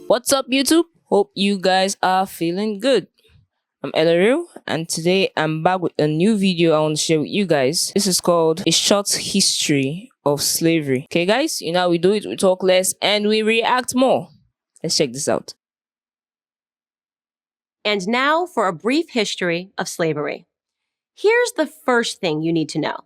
What's up, YouTube? Hope you guys are feeling good. I'm Ellery, and today I'm back with a new video I want to share with you guys. This is called A Short History of Slavery. Okay, guys, you know how we do it. We talk less and we react more. Let's check this out. And now for a brief history of slavery. Here's the first thing you need to know.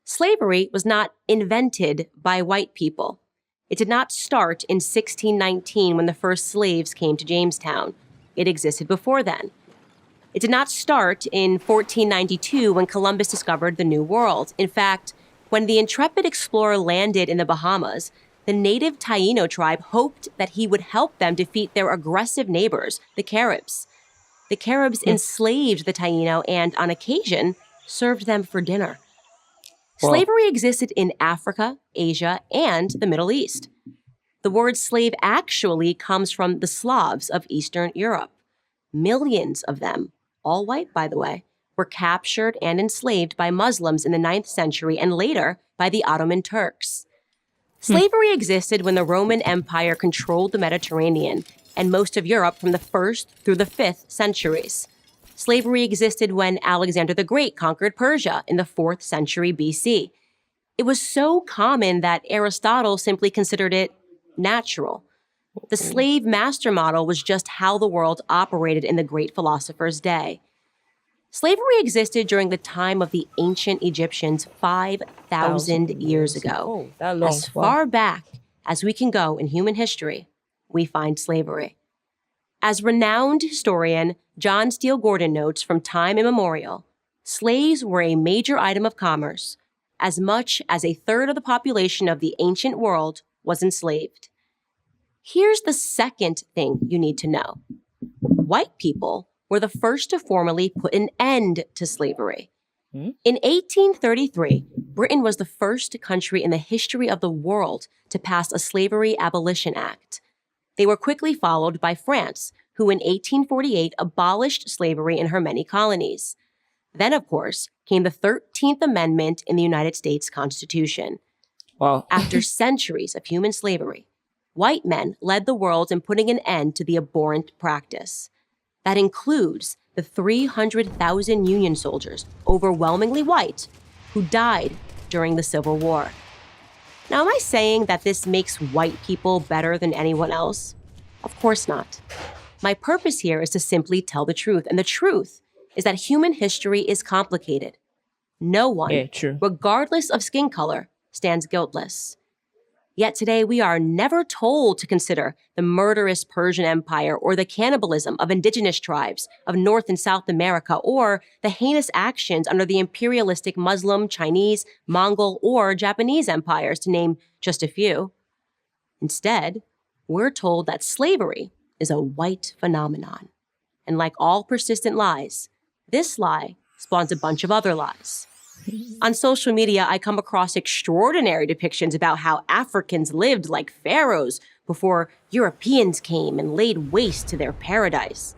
Slavery was not invented by white people. It did not start in 1619 when the first slaves came to Jamestown. It existed before then. It did not start in 1492 when Columbus discovered the New World. In fact, when the intrepid explorer landed in the Bahamas, the native Taino tribe hoped that he would help them defeat their aggressive neighbors, the Caribs. The Caribs enslaved the Taino and, on occasion, served them for dinner. Wow. Slavery existed in Africa, Asia, and the Middle East. The word slave actually comes from the Slavs of Eastern Europe. Millions of them, all white by the way, were captured and enslaved by Muslims in the 9th century and later by the Ottoman Turks. Slavery existed when the Roman Empire controlled the Mediterranean and most of Europe from the 1st through the 5th centuries. Slavery existed when Alexander the Great conquered Persia in the 4th century BC. It was so common that Aristotle simply considered it natural. The slave master model was just how the world operated in the great philosopher's day. Slavery existed during the time of the ancient Egyptians 5,000 years ago. Oh, that long. As Wow. far back as we can go in human history, we find slavery. As renowned historian John Steele Gordon notes from time immemorial, slaves were a major item of commerce. As much as a third of the population of the ancient world was enslaved. Here's the second thing you need to know. White people were the first to formally put an end to slavery. In 1833, Britain was the first country in the history of the world to pass a Slavery Abolition Act. They were quickly followed by France, who in 1848 abolished slavery in her many colonies. Then, of course, came the 13th Amendment in the United States Constitution. Wow. After centuries of human slavery, white men led the world in putting an end to the abhorrent practice. That includes the 300,000 Union soldiers, overwhelmingly white, who died during the Civil War. Now, am I saying that this makes white people better than anyone else? Of course not. My purpose here is to simply tell the truth, and the truth is that human history is complicated. No one, Yeah, true. regardless of skin color, stands guiltless. Yet today we are never told to consider the murderous Persian Empire or the cannibalism of indigenous tribes of North and South America or the heinous actions under the imperialistic Muslim, Chinese, Mongol, or Japanese empires, to name just a few. Instead, we're told that slavery is a white phenomenon. And like all persistent lies, this lie spawns a bunch of other lies. On social media, I come across extraordinary depictions about how Africans lived like pharaohs before Europeans came and laid waste to their paradise.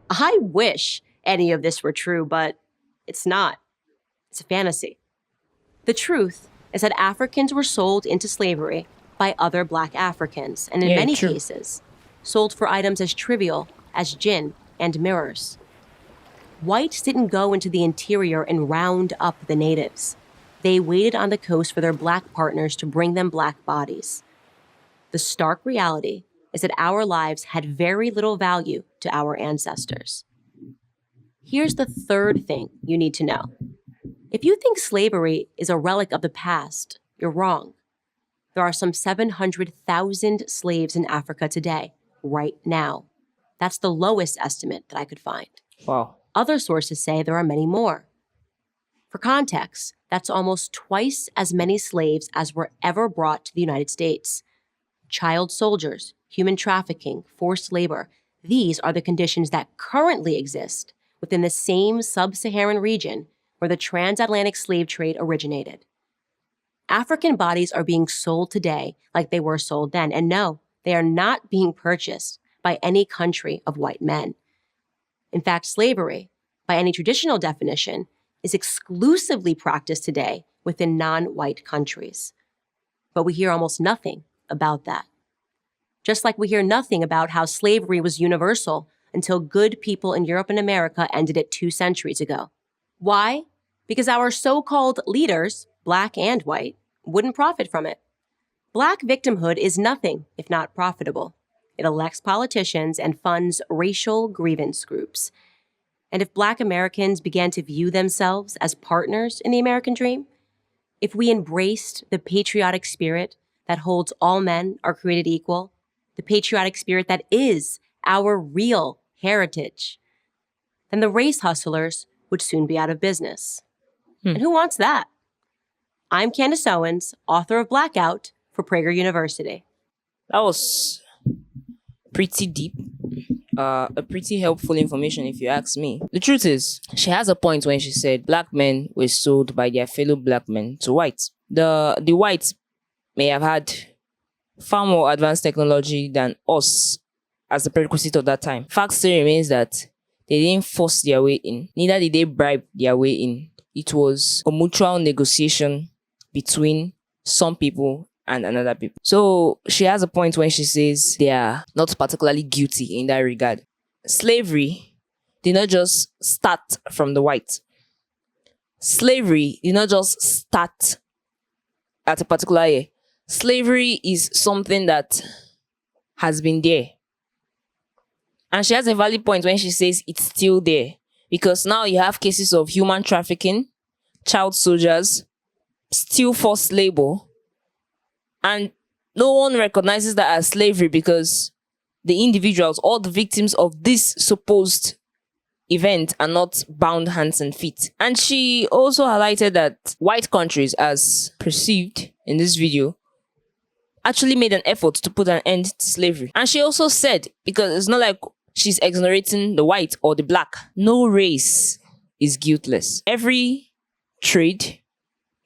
I wish any of this were true, but it's not. It's a fantasy. The truth is that Africans were sold into slavery by other Black Africans, and in Yeah, many true. cases, sold for items as trivial as gin and mirrors. Whites didn't go into the interior and round up the natives. They waited on the coast for their Black partners to bring them Black bodies. The stark reality is that our lives had very little value to our ancestors. Here's the third thing you need to know. If you think slavery is a relic of the past, you're wrong. There are some 700,000 slaves in Africa today, right now. That's the lowest estimate that I could find. Wow. Other sources say there are many more. For context, that's almost twice as many slaves as were ever brought to the United States. Child soldiers, human trafficking, forced labor, these are the conditions that currently exist within the same sub-Saharan region where the transatlantic slave trade originated. African bodies are being sold today like they were sold then, and no, they are not being purchased by any country of white men. In fact, slavery, by any traditional definition, is exclusively practiced today within non-white countries. But we hear almost nothing about that. Just like we hear nothing about how slavery was universal until good people in Europe and America ended it 2 centuries ago. Why? Because our so-called leaders, black and white, wouldn't profit from it. Black victimhood is nothing if not profitable. It elects politicians and funds racial grievance groups. And if Black Americans began to view themselves as partners in the American dream, if we embraced the patriotic spirit that holds all men are created equal, the patriotic spirit that is our real heritage, then the race hustlers would soon be out of business. And who wants that? I'm Candace Owens, author of Blackout for Prager University. That was pretty deep. A pretty helpful information if you ask me. The truth is, she has a point when she said black men were sold by their fellow black men to whites. The whites may have had far more advanced technology than us as the prerequisite of that time. Fact still remains that they didn't force their way in. Neither did they bribe their way in. It was a mutual negotiation between some people and another people. So she has a point when she says they are not particularly guilty in that regard. Slavery did not just start from the white. Slavery did not just start at a particular year. Slavery is something that has been there. And she has a valid point when she says it's still there. Because now you have cases of human trafficking, child soldiers, still forced labor, and no one recognizes that as slavery because the individuals or the victims of this supposed event are not bound hands and feet. And she also highlighted that white countries, as perceived in this video, actually made an effort to put an end to slavery. And she also said, because it's not like she's exonerating the white or the black, no race is guiltless. Every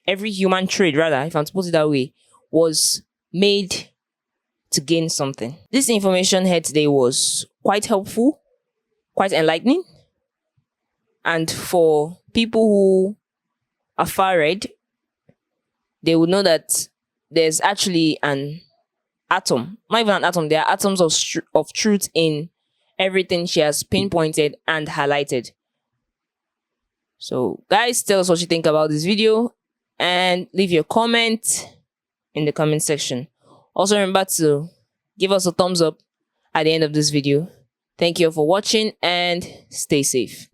human trade rather, if I'm to put it that way, was made to gain something. This information here today was quite helpful, quite enlightening. And for people who are far-read, they would know that there's actually an atom, not even an atom, there are atoms of truth in everything she has pinpointed and highlighted. So guys, tell us what you think about this video and leave your comment in the comment section. Also remember to give us a thumbs up at the end of this video. Thank you for watching and stay safe.